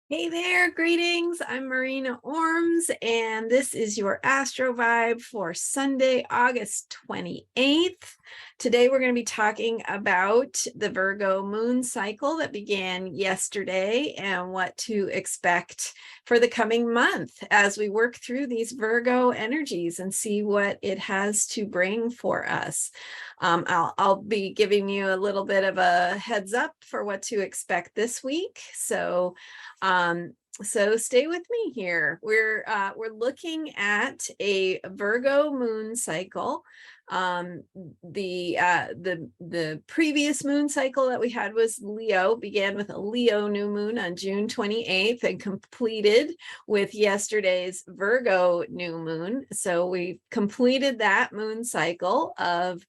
Hey there, greetings. I'm Marina Orms, and this is your Astro Vibe for Sunday, August 28th. Today, we're going to be talking about the Virgo moon cycle that began yesterday and what to expect for the coming month as we work through these Virgo energies and see what it has to bring for us. I'll be giving you a little bit of a heads up for what to expect this week. So stay with me here. We're looking at a Virgo moon cycle. The previous moon cycle that we had was Leo, began with a Leo new moon on June 28th and completed with yesterday's Virgo new moon. So we completed that moon cycle of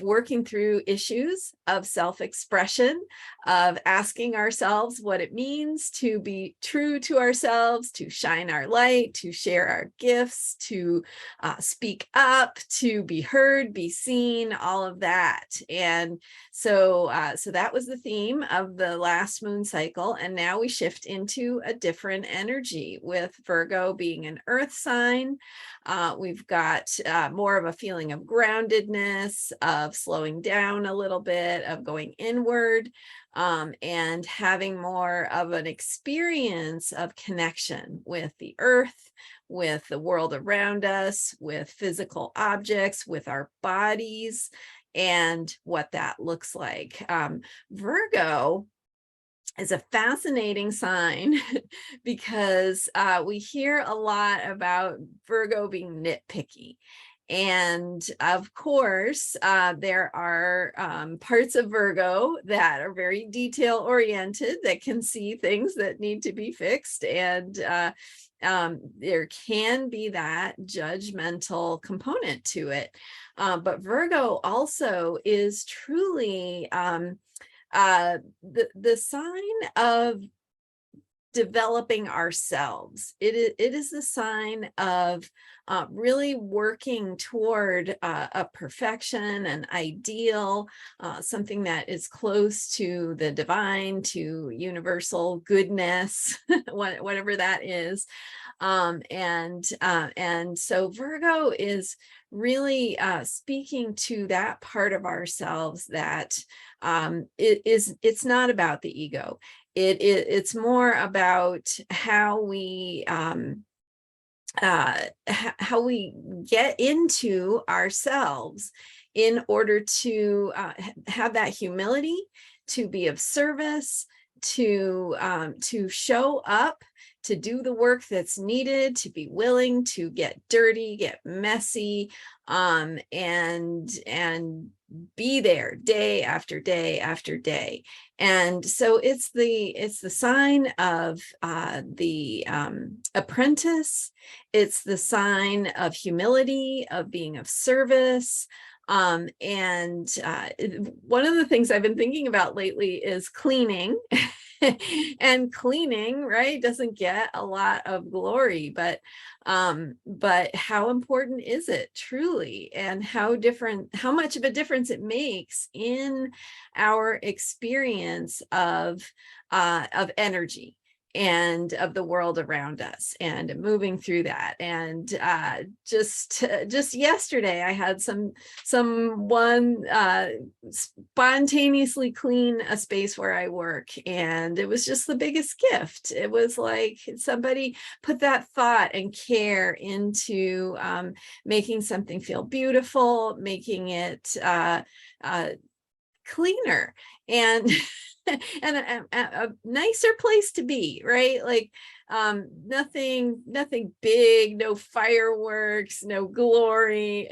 working through issues of self-expression, of asking ourselves what it means to be true to ourselves, to shine our light, to share our gifts, to speak up, to be heard, be seen, all of that. And so that was the theme of the last moon cycle. And now we shift into a different energy with Virgo being an earth sign. We've got more of a feeling of groundedness, of slowing down a little bit, of going inward, and having more of an experience of connection with the earth, with the world around us, with physical objects, with our bodies, and what that looks like. Virgo is a fascinating sign because we hear a lot about Virgo being nitpicky. And of course, there are parts of Virgo that are very detail oriented, that can see things that need to be fixed. And there can be that judgmental component to it. But Virgo also is truly the sign of developing ourselves. It is the sign of really working toward a perfection, an ideal, something that is close to the divine, to universal goodness, whatever that is. And so Virgo is really speaking to that part of ourselves that it's not about the ego. It's more about how we get into ourselves in order to have that humility, to be of service, to show up, to do the work that's needed, to be willing to get dirty, get messy, and be there day after day after day. And so it's the sign of the apprentice. It's the sign of humility, of being of service. And one of the things I've been thinking about lately is cleaning. And cleaning, right, doesn't get a lot of glory, but how important is it truly, and how much of a difference it makes in our experience of energy and of the world around us, and moving through that. And just yesterday I had someone spontaneously clean a space where I work, and it was just the biggest gift. It was like somebody put that thought and care into making something feel beautiful, making it cleaner, and and a nicer place to be, right? Like nothing big, no fireworks, no glory.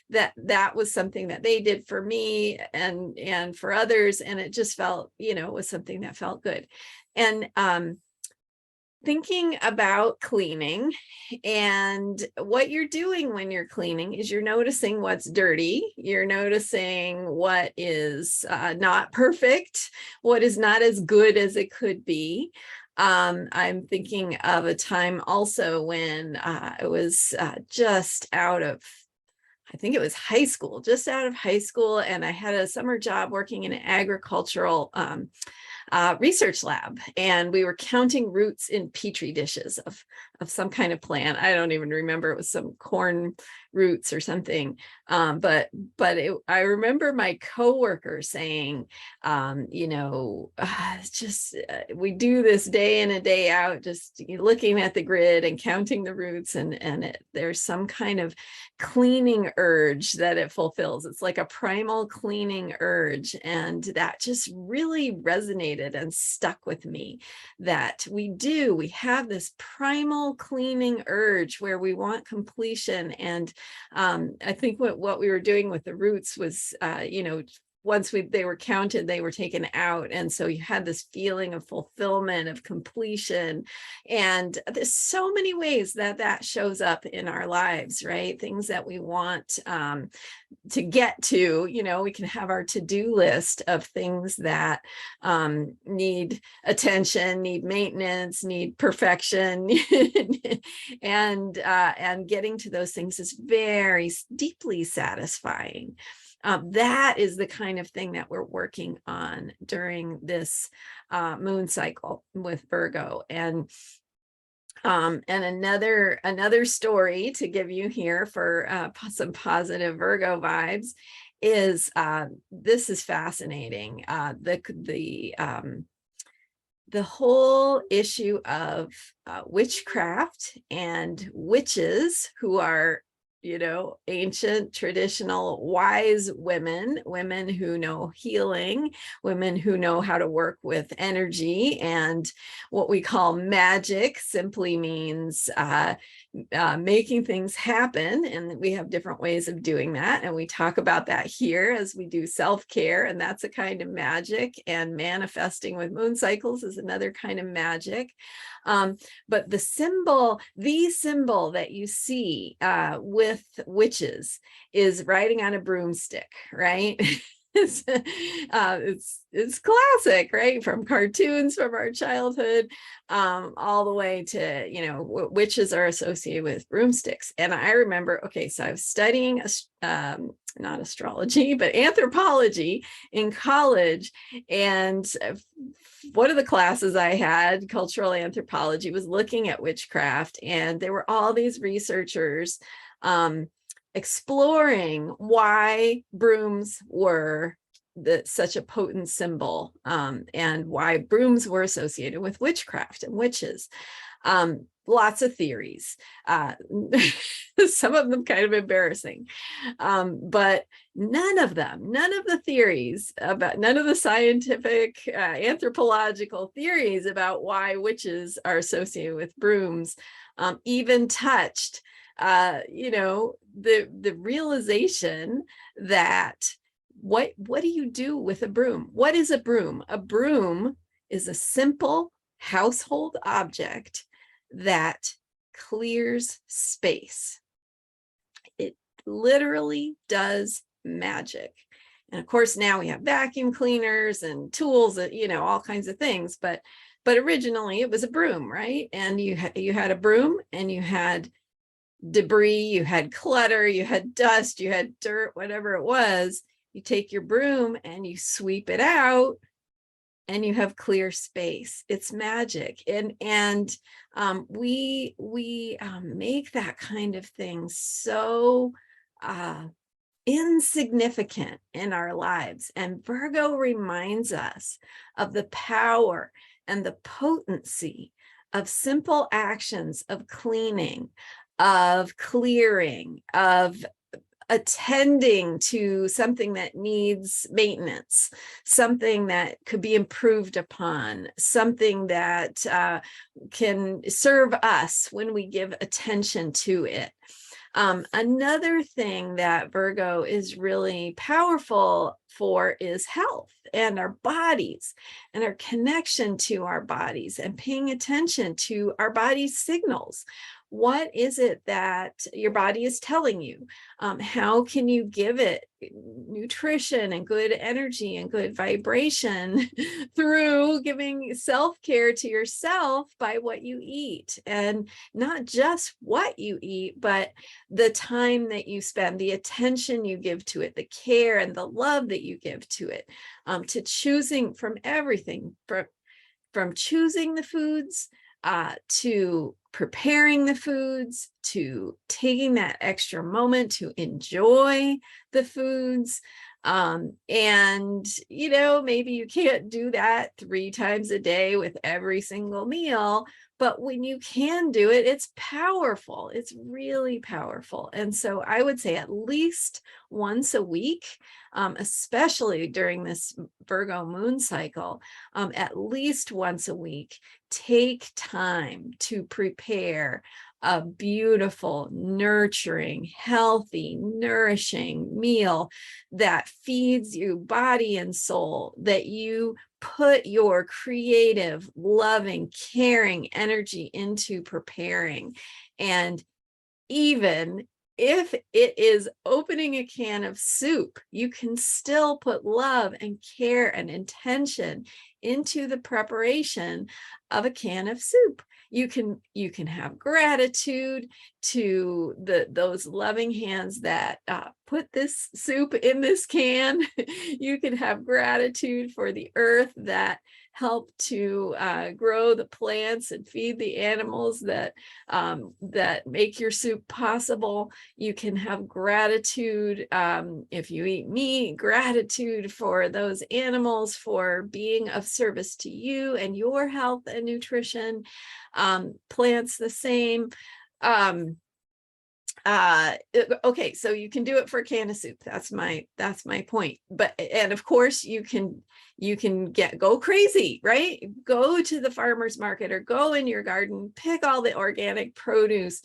That was something that they did for me and for others, and it just felt, it was something that felt good. And thinking about cleaning, and what you're doing when you're cleaning is you're noticing what's dirty, you're noticing what is not perfect, what is not as good as it could be. I'm thinking of a time also when I was just out of, I think it was high school, just out of high school, and I had a summer job working in an agricultural research lab, and we were counting roots in petri dishes of some kind of plant. I don't even remember. It was some corn roots or something. But I remember my coworker saying, we do this day in and day out, just looking at the grid and counting the roots, and there's some kind of cleaning urge that it fulfills. It's like a primal cleaning urge, and that just really resonated and stuck with me, that we have this primal cleaning urge where we want completion. And I think what we were doing with the roots was, once they were counted, they were taken out. And so you had this feeling of fulfillment, of completion. And there's so many ways that shows up in our lives, right? Things that we want to get to. We can have our to-do list of things that need attention, need maintenance, need perfection. and getting to those things is very deeply satisfying. That is the kind of thing that we're working on during this moon cycle with Virgo. And another story to give you here for some positive Virgo vibes is, this is fascinating. The whole issue of witchcraft and witches, who are ancient, traditional, wise women who know healing, women who know how to work with energy. And what we call magic simply means making things happen. And we have different ways of doing that. And we talk about that here as we do self-care. And that's a kind of magic. And manifesting with moon cycles is another kind of magic. But the symbol that you see with witches is riding on a broomstick, right? It's classic, right? From cartoons from our childhood, all the way to, witches are associated with broomsticks. And I remember, so I was studying, not astrology, but anthropology in college. And one of the classes I had, cultural anthropology, was looking at witchcraft. And there were all these researchers exploring why brooms were such a potent symbol, and why brooms were associated with witchcraft and witches. Lots of theories, some of them kind of embarrassing, but none of the theories about, none of the scientific anthropological theories about why witches are associated with brooms even touched the realization that what do you do with a broom? What is a broom? A broom is a simple household object that clears space. It literally does magic. And of course, now we have vacuum cleaners and tools, all kinds of things, but originally it was a broom, right? And you had a broom, and you had debris, you had clutter, you had dust, you had dirt, whatever it was. You take your broom and you sweep it out, and you have clear space. It's magic. And we make that kind of thing so insignificant in our lives. And Virgo reminds us of the power and the potency of simple actions of cleaning, of clearing, of attending to something that needs maintenance, something that could be improved upon, something that can serve us when we give attention to it. Another thing that Virgo is really powerful for is health and our bodies and our connection to our bodies and paying attention to our body's signals. What is it that your body is telling you? How can you give it nutrition and good energy and good vibration through giving self-care to yourself by what you eat? And not just what you eat, but the time that you spend, the attention you give to it, the care and the love that you give to it, to choosing from everything, from choosing the foods, to preparing the foods, to taking that extra moment to enjoy the foods. And, maybe you can't do that 3 times a day with every single meal, but when you can do it, it's powerful. It's really powerful. And so I would say at least once a week, especially during this Virgo moon cycle, at least once a week, take time to prepare a beautiful, nurturing, healthy, nourishing meal that feeds you body and soul, that you put your creative, loving, caring energy into preparing. And even if it is opening a can of soup, you can still put love and care and intention into the preparation of a can of soup. You can have gratitude to those loving hands that put this soup in this can. You can have gratitude for the earth that help to grow the plants and feed the animals that make your soup possible. You can have gratitude, if you eat meat, gratitude for those animals for being of service to you and your health and nutrition. Plants the same. Okay, so you can do it for a can of soup. That's my point. And of course you can go crazy, right? Go to the farmer's market or go in your garden, pick all the organic produce,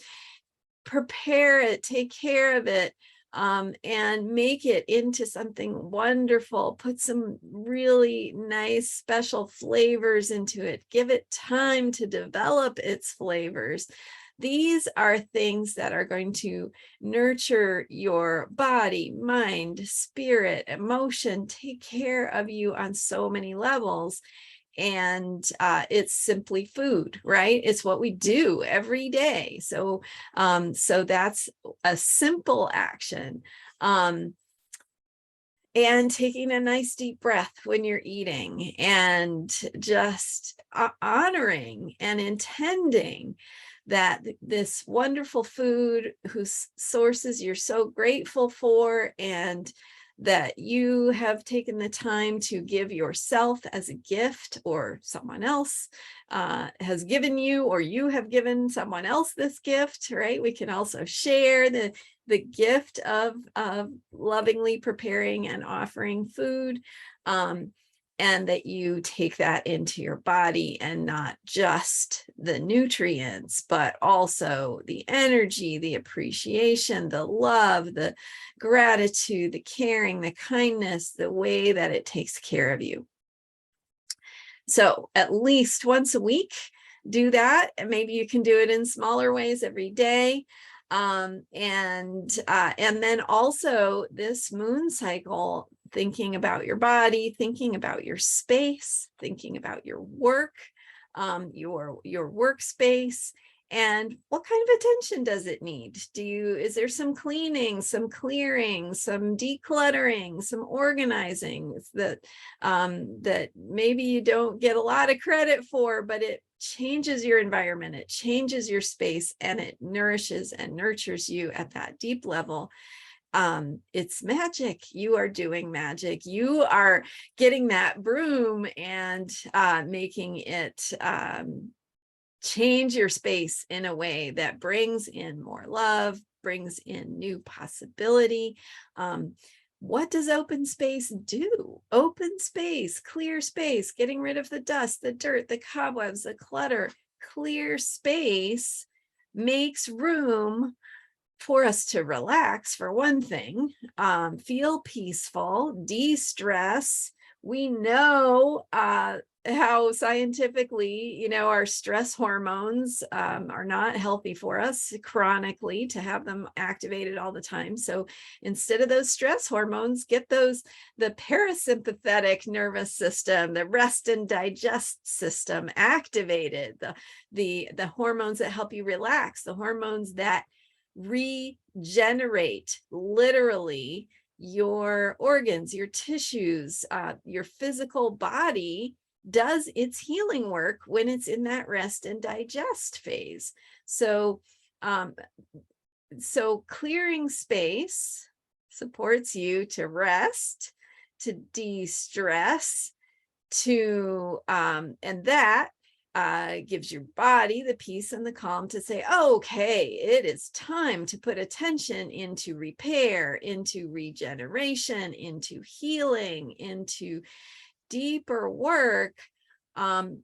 prepare it, take care of it, and make it into something wonderful. Put some really nice special flavors into it. Give it time to develop its flavors. These are things that are going to nurture your body, mind, spirit, emotion, take care of you on so many levels. And it's simply food, right? It's what we do every day. So that's a simple action. And taking a nice deep breath when you're eating, and just honoring and intending that this wonderful food whose sources you're so grateful for, and that you have taken the time to give yourself as a gift, or someone else has given you, or you have given someone else this gift, right? We can also share the gift of lovingly preparing and offering food. And that you take that into your body, and not just the nutrients, but also the energy, the appreciation, the love, the gratitude, the caring, the kindness, the way that it takes care of you. So at least once a week, do that. And maybe you can do it in smaller ways every day. And then also this moon cycle, thinking about your body, thinking about your space, thinking about your work, your workspace, and what kind of attention does it need? Is there some cleaning, some clearing, some decluttering, some organizing that maybe you don't get a lot of credit for, but it changes your environment, it changes your space, and it nourishes and nurtures you at that deep level. It's magic. You are doing magic. You are getting that broom and making it change your space in a way that brings in more love, brings in new possibility. What does open space do? Open space, clear space, getting rid of the dust, the dirt, the cobwebs, the clutter. Clear space makes room for us to relax, for one thing, feel peaceful, de-stress. We know how scientifically, our stress hormones are not healthy for us chronically to have them activated all the time. So instead of those stress hormones, get the parasympathetic nervous system, the rest and digest system activated, the hormones that help you relax, the hormones that regenerate literally your organs, your tissues, your physical body does its healing work when it's in that rest and digest phase. So, clearing space supports you to rest, to de-stress, and that gives your body the peace and the calm to say, okay, it is time to put attention into repair, into regeneration, into healing, into deeper work on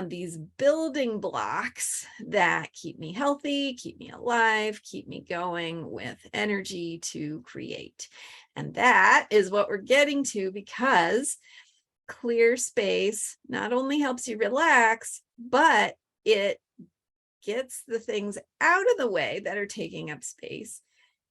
these building blocks that keep me healthy, keep me alive, keep me going with energy to create. And that is what we're getting to, because clear space not only helps you relax, but it gets the things out of the way that are taking up space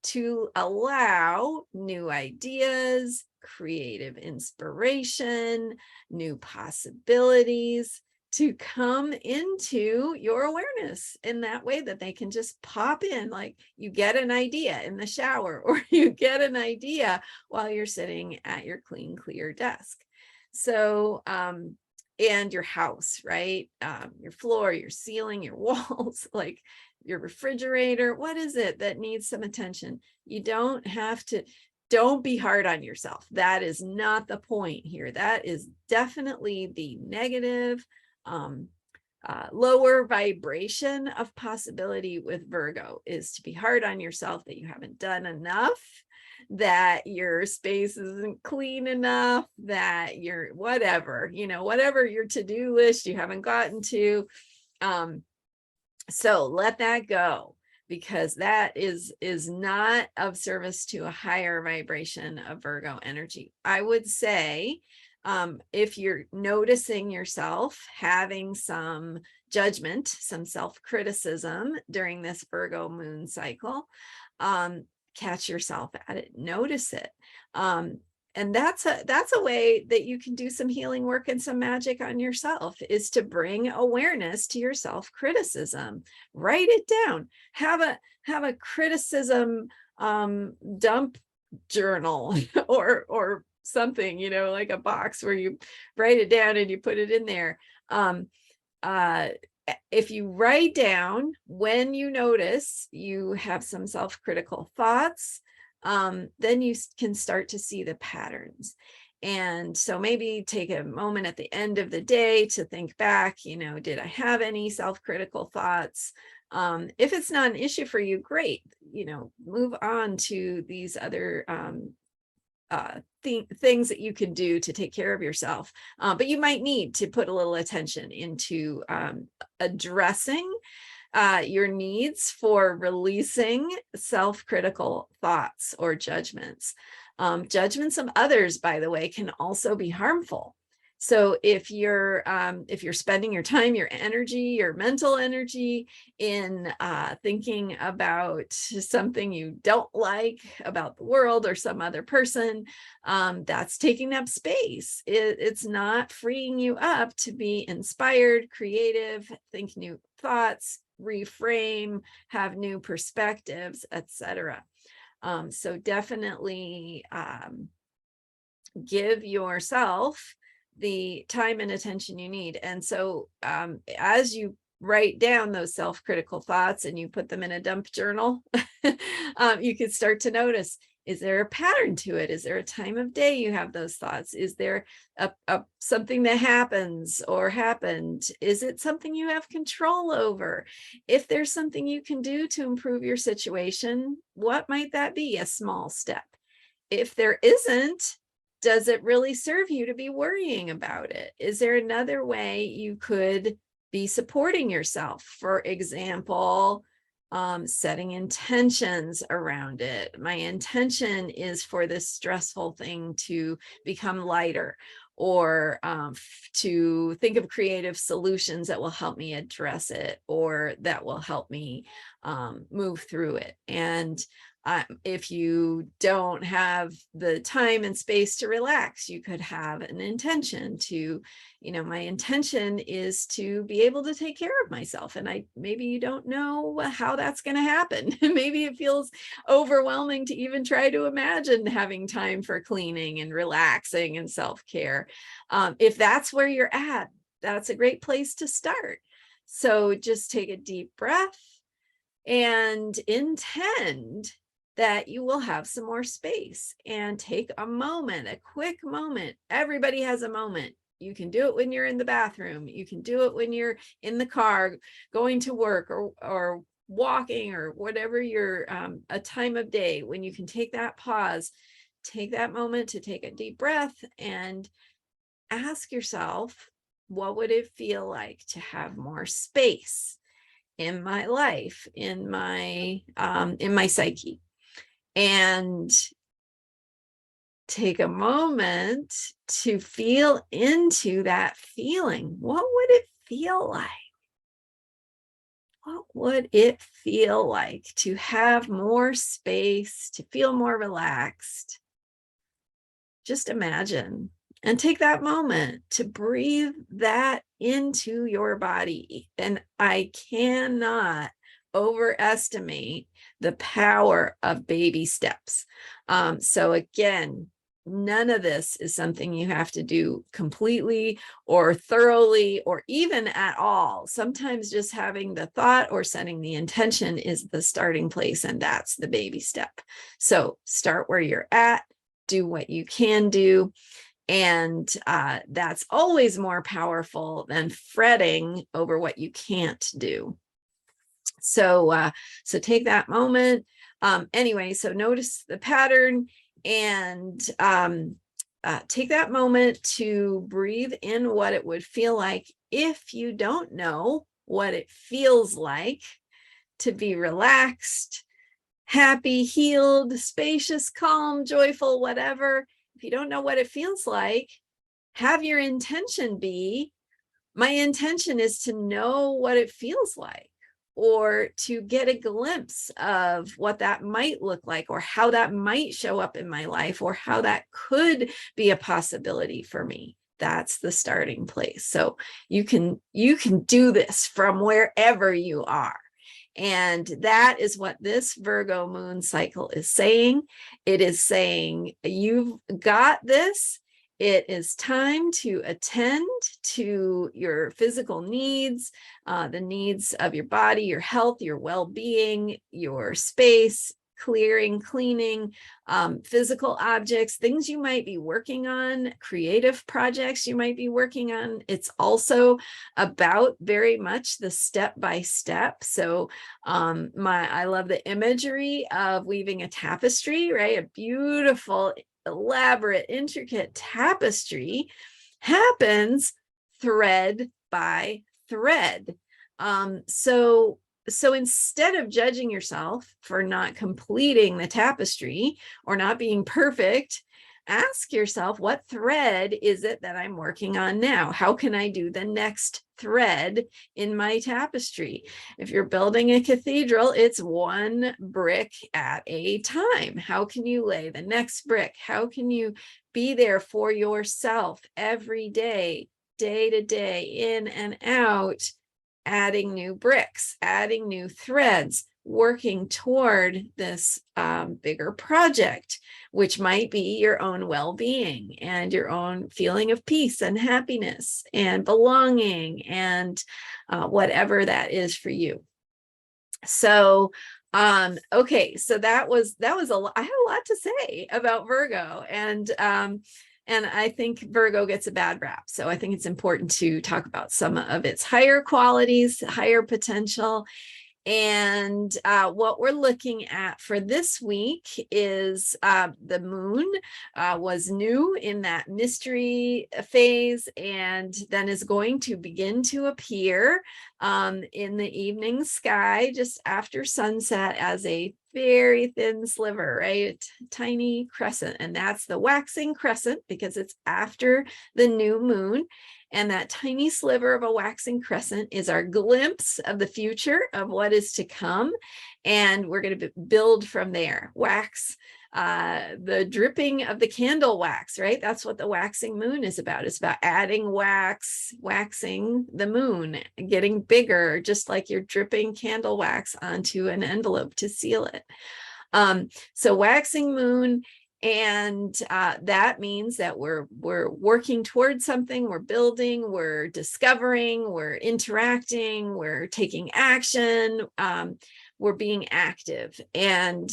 to allow new ideas, creative inspiration, new possibilities to come into your awareness in that way that they can just pop in. Like you get an idea in the shower, or you get an idea while you're sitting at your clean, clear desk. So, and your house, right? Your floor, your ceiling, your walls, like your refrigerator. What is it that needs some attention? You don't have to, don't be hard on yourself. That is not the point here. That is definitely the negative, lower vibration of possibility with Virgo, is to be hard on yourself that you haven't done enough, that your space isn't clean enough, that you're whatever your to-do list you haven't gotten to. So let that go, because that is not of service to a higher vibration of Virgo energy. I would say, if you're noticing yourself having some judgment, some self-criticism during this Virgo moon cycle, catch yourself at it, notice it. And that's a way that you can do some healing work and some magic on yourself, is to bring awareness to your self-criticism. Write it down. Have a criticism dump journal or something, like a box where you write it down and you put it in there. If you write down when you notice you have some self-critical thoughts, then you can start to see the patterns. And so maybe take a moment at the end of the day to think back, did I have any self-critical thoughts? If it's not an issue for you, great, move on to these other things that you can do to take care of yourself. But you might need to put a little attention into addressing your needs for releasing self-critical thoughts or judgments. Judgments of others, by the way, can also be harmful. So if you're spending your time, your energy, your mental energy in thinking about something you don't like about the world or some other person, that's taking up space. It's not freeing you up to be inspired, creative, think new thoughts, reframe, have new perspectives, etc. So definitely give yourself the time and attention you need. And so as you write down those self-critical thoughts and you put them in a dump journal, you can start to notice, is there a pattern to it? Is there a time of day you have those thoughts? Is there something that happens or happened? Is it something you have control over? If there's something you can do to improve your situation, what might that be? A small step. If there isn't, does it really serve you to be worrying about it? Is there another way you could be supporting yourself? For example, setting intentions around it. My intention is for this stressful thing to become lighter. or to think of creative solutions that will help me address it, or that will help me move through it. And if you don't have the time and space to relax, you could have an intention to, my intention is to be able to take care of myself. And maybe you don't know how that's going to happen. Maybe it feels overwhelming to even try to imagine having time for cleaning and relaxing and self-care. If that's where you're at, that's a great place to start. So just take a deep breath and intend that you will have some more space, and take a moment, a quick moment. Everybody has a moment. You can do it when you're in the bathroom. You can do it when you're in the car going to work, or walking, or whatever your a time of day when you can take that pause, take that moment to take a deep breath and ask yourself, what would it feel like to have more space in my life, in my psyche? And take a moment to feel into that feeling. What would it feel like? What would it feel like to have more space, to feel more relaxed? Just imagine, and take that moment to breathe that into your body. And I cannot overestimate the power of baby steps. So again, none of this is something you have to do completely or thoroughly or even at all. Sometimes just having the thought or setting the intention is the starting place, and that's the baby step. So start where you're at, do what you can do. And that's always more powerful than fretting over what you can't do. So take that moment. Anyway, so notice the pattern, and take that moment to breathe in what it would feel like if you don't know what it feels like to be relaxed, happy, healed, spacious, calm, joyful, whatever. If you don't know what it feels like, have your intention be, my intention is to know what it feels like, or to get a glimpse of what that might look like, or how that might show up in my life, or how that could be a possibility for me. That's the starting place. So you can do this from wherever you are. And that is what this Virgo moon cycle is saying. It is saying, you've got this. It is time to attend to your physical needs, the needs of your body, your health, your well-being, your space, clearing, cleaning, physical objects, things you might be working on, creative projects you might be working on. It's also about very much the step-by-step. So I love the imagery of weaving a tapestry, right? A beautiful, elaborate, intricate tapestry happens thread by thread. So instead of judging yourself for not completing the tapestry or not being perfect, ask yourself, what thread is it that I'm working on now? How can I do the next thread in my tapestry? If you're building a cathedral, it's one brick at a time. How can you lay the next brick? How can you be there for yourself every day, day to day, in and out, adding new bricks, adding new threads, working toward this bigger project, which might be your own well-being and your own feeling of peace and happiness and belonging, and whatever that is for you. So okay, so that was a lot. I had a lot to say about Virgo, and I think Virgo gets a bad rap. So I think it's important to talk about some of its higher qualities, higher potential. And what we're looking at for this week is the moon was new in that mystery phase, and then is going to begin to appear in the evening sky just after sunset as a very thin sliver, right? Tiny crescent. And that's the waxing crescent because it's after the new moon. And that tiny sliver of a waxing crescent is our glimpse of the future of what is to come. And we're going to build from there. Wax, the dripping of the candle wax, right? That's what the waxing moon is about. It's about adding wax, waxing the moon, getting bigger, just like you're dripping candle wax onto an envelope to seal it. So waxing moon. And that means that we're working towards something, we're building, we're discovering, we're interacting, we're taking action, we're being active. And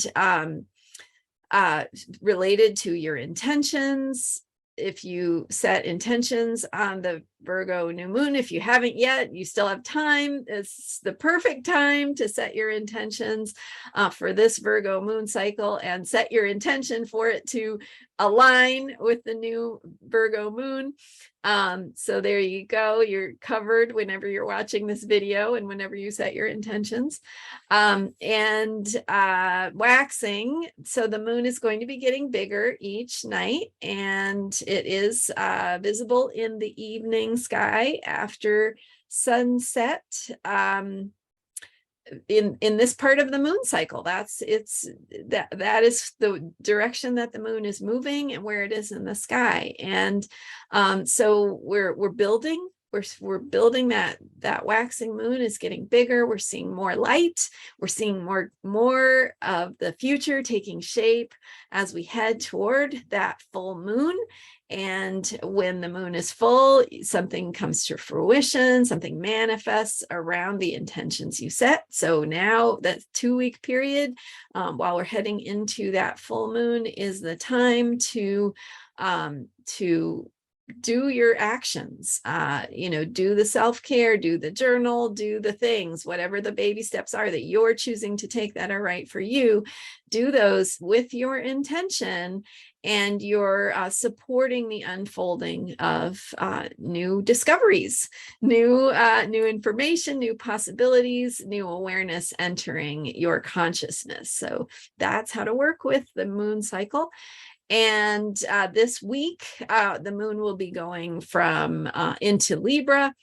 related to your intentions, if you set intentions on the Virgo new moon, if you haven't yet, you still have time. It's the perfect time to set your intentions for this Virgo moon cycle and set your intention for it to align with the new Virgo moon. So there you go. You're covered whenever you're watching this video and whenever you set your intentions. Waxing. So the moon is going to be getting bigger each night, and it is visible in the evening sky after sunset. In this part of the moon cycle, that is the direction that the moon is moving and where it is in the sky. And so we're building. We're building that waxing moon is getting bigger. We're seeing more light. We're seeing more of the future taking shape as we head toward that full moon. And when the moon is full, something comes to fruition, something manifests around the intentions you set. So now that 2-week period, while we're heading into that full moon, is the time to do your actions, do the self-care, do the journal, do the things, whatever the baby steps are that you're choosing to take that are right for you. Do those with your intention, and you're supporting the unfolding of new discoveries, new information, new possibilities, new awareness entering your consciousness. So that's how to work with the moon cycle. And this week, the moon will be going from into Libra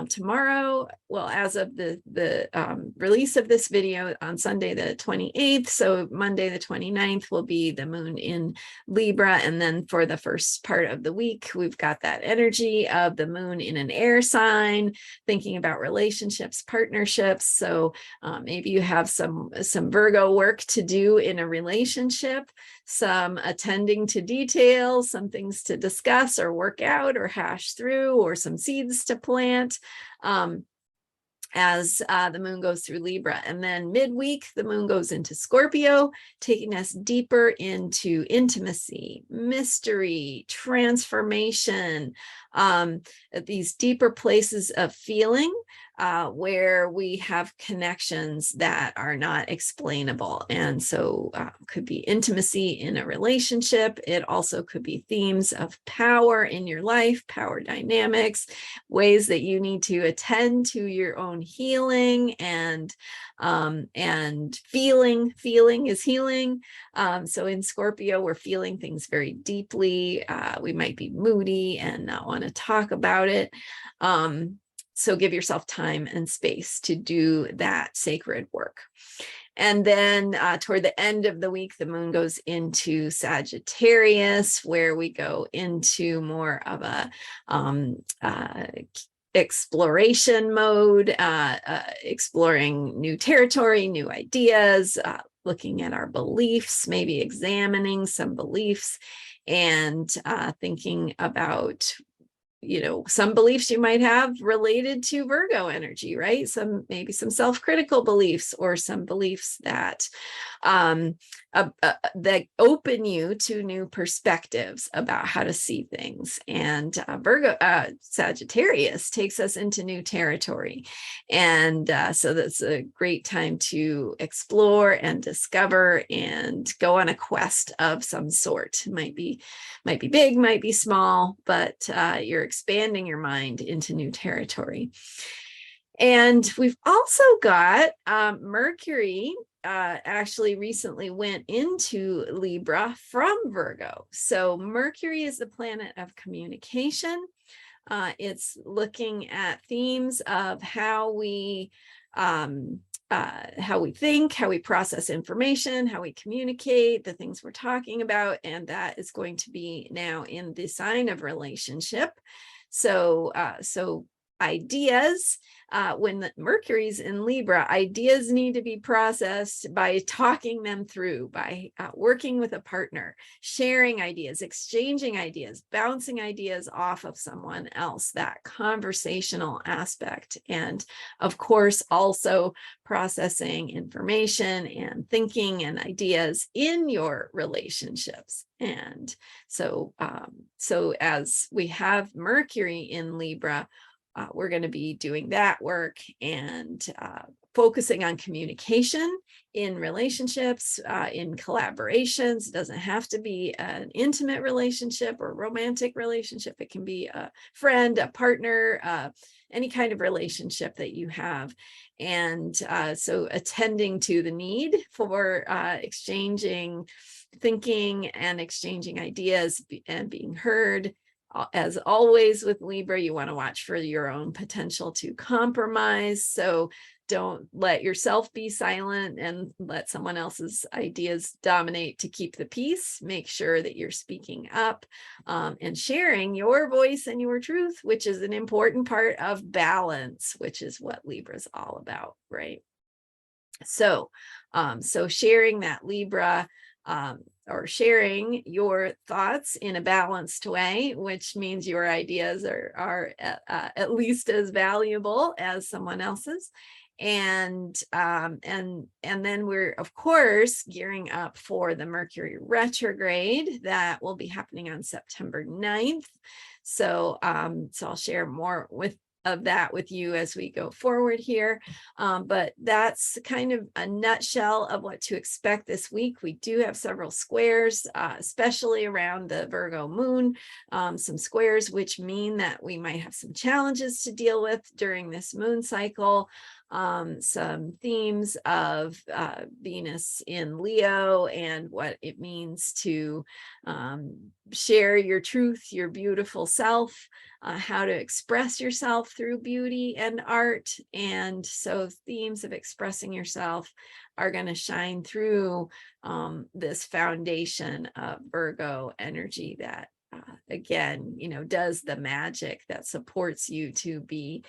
tomorrow. Well, as of the release of this video on Sunday, the 28th. So Monday, the 29th will be the moon in Libra. And then for the first part of the week, we've got that energy of the moon in an air sign, thinking about relationships, partnerships. So maybe you have some Virgo work to do in a relationship, some attending to details, some things to discuss or work out or hash through, or some seeds to plant as the moon goes through Libra. And then midweek, the moon goes into Scorpio, taking us deeper into intimacy, mystery, transformation, these deeper places of feeling where we have connections that are not explainable. And so could be intimacy in a relationship. It also could be themes of power in your life, power dynamics, ways that you need to attend to your own healing, and feeling is healing. So in Scorpio, we're feeling things very deeply. We might be moody and not want to talk about it. So give yourself time and space to do that sacred work. And then toward the end of the week, the moon goes into Sagittarius, where we go into more of a exploration mode, exploring new territory, new ideas, looking at our beliefs, maybe examining some beliefs, and thinking about some beliefs you might have related to Virgo energy, right? Maybe some self-critical beliefs, or some beliefs that that open you to new perspectives about how to see things. And Sagittarius takes us into new territory. And so that's a great time to explore and discover and go on a quest of some sort. It might be big, might be small, but you're expanding your mind into new territory. And we've also got Mercury actually recently went into Libra from Virgo. So Mercury is the planet of communication. It's looking at themes of how we think, how we process information, how we communicate, the things we're talking about, and that is going to be now in the sign of relationship. So, ideas, when the Mercury's in Libra, ideas need to be processed by talking them through, by working with a partner, sharing ideas, exchanging ideas, bouncing ideas off of someone else, that conversational aspect. And of course, also processing information and thinking and ideas in your relationships. And so, as we have Mercury in Libra, we're going to be doing that work and focusing on communication in relationships, in collaborations. It doesn't have to be an intimate relationship or romantic relationship. It can be a friend, a partner, any kind of relationship that you have. And so attending to the need for exchanging thinking and exchanging ideas and being heard. As always with Libra, you want to watch for your own potential to compromise. So don't let yourself be silent and let someone else's ideas dominate to keep the peace. Make sure that you're speaking up and sharing your voice and your truth, which is an important part of balance, which is what Libra is all about, right? So, so sharing that Libra, or sharing your thoughts in a balanced way, which means your ideas are at least as valuable as someone else's. And then we're of course gearing up for the Mercury retrograde that will be happening on September 9th. So so I'll share more of that with you as we go forward here. But that's kind of a nutshell of what to expect this week. We do have several squares, especially around the Virgo moon, some squares, which mean that we might have some challenges to deal with during this moon cycle. Some themes of Venus in Leo and what it means to share your truth, your beautiful self, how to express yourself through beauty and art. And so themes of expressing yourself are going to shine through this foundation of Virgo energy that again, does the magic that supports you to be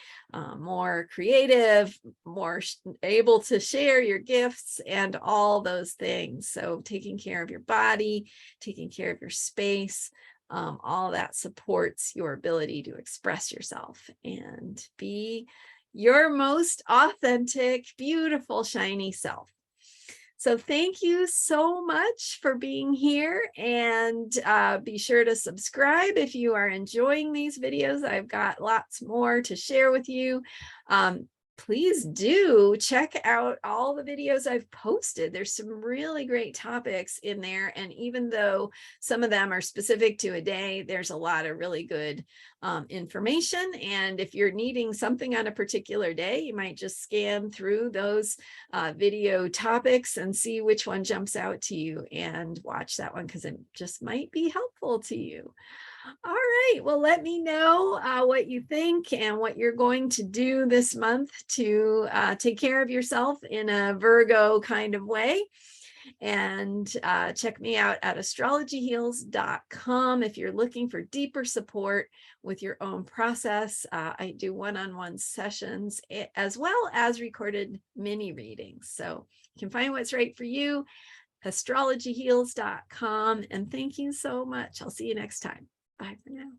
more creative, more able to share your gifts and all those things. So taking care of your body, taking care of your space, all that supports your ability to express yourself and be your most authentic, beautiful, shiny self. So thank you so much for being here, and be sure to subscribe if you are enjoying these videos. I've got lots more to share with you. Please do check out all the videos I've posted. There's some really great topics in there. And even though some of them are specific to a day, there's a lot of really good information. And if you're needing something on a particular day, you might just scan through those video topics and see which one jumps out to you and watch that one because it just might be helpful to you. All right, well, let me know what you think and what you're going to do this month to take care of yourself in a Virgo kind of way. And check me out at astrologyheals.com if you're looking for deeper support with your own process. I do one-on-one sessions as well as recorded mini readings. So you can find what's right for you, astrologyheals.com. And thank you so much. I'll see you next time. Bye for now.